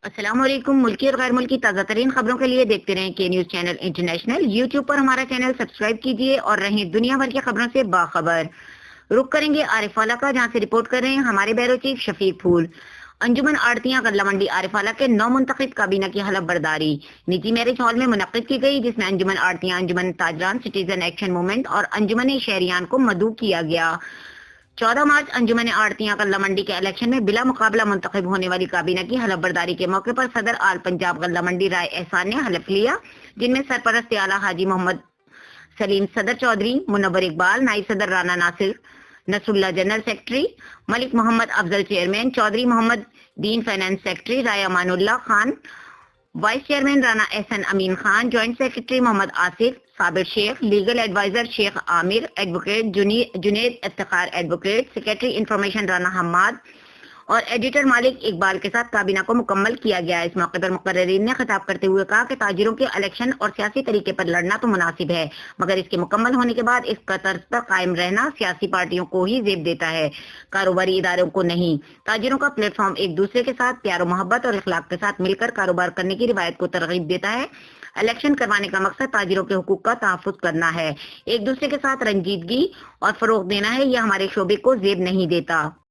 السلام علیکم۔ ملکی اور غیر ملکی تازہ ترین خبروں کے لیے دیکھتے رہیں کے نیوز چینل انٹرنیشنل۔ یوٹیوب پر ہمارا چینل سبسکرائب کیجیے اور رہیں دنیا بھر کی خبروں سے باخبر۔ رخ کریں گے عارف والا کا، جہاں سے رپورٹ کر رہے ہیں ہمارے بیورو چیف شفیق پھول۔ انجمن آڑتیاں غلہ منڈی عارف والا کے نو منتخب کابینہ کی حلف برداری نجی میرج ہال میں منعقد کی گئی، جس میں انجمن آڑتیاں، انجمن تاجران، سٹیزن ایکشن موومنٹ اور انجمن شہریان کو مدعو کیا گیا۔ 14 مارچ انجمن آڑتیاں غلہ منڈی کے الیکشن میں بلا مقابلہ منتخب ہونے والی کابینہ کی حلف برداری کے موقع پر صدر آل پنجاب غلہ منڈی رائے احسان نے حلف لیا، جن میں سرپرست اعلیٰ حاجی محمد سلیم صدر چودھری، منور اقبال نائب صدر، Rana Nasrullah general secretary, Malik Muhammad Afzal chairman, Chaudhry Muhammad Din finance secretary, Rai Amanullah Khan vice chairman, Rana Ahsan Amin Khan joint secretary, Muhammad Asif Sabir Sheikh legal adviser, Sheikh Amir advocate, Junaid Iftikhar advocate, secretary information Rana Hammad اور ایڈیٹر مالک اقبال کے ساتھ کابینہ کو مکمل کیا گیا۔ اس موقع پر مقررین نے خطاب کرتے ہوئے کہا کہ تاجروں کے الیکشن اور سیاسی طریقے پر لڑنا تو مناسب ہے، مگر اس کے مکمل ہونے کے بعد اس کا طرز پر قائم رہنا سیاسی پارٹیوں کو ہی زیب دیتا ہے، کاروباری اداروں کو نہیں۔ تاجروں کا پلیٹ فارم ایک دوسرے کے ساتھ پیار و محبت اور اخلاق کے ساتھ مل کر کاروبار کرنے کی روایت کو ترغیب دیتا ہے۔ الیکشن کروانے کا مقصد تاجروں کے حقوق کا تحفظ کرنا ہے، ایک دوسرے کے ساتھ رنجیدگی اور فروغ دینا ہے، یہ ہمارے شعبے کو زیب نہیں دیتا۔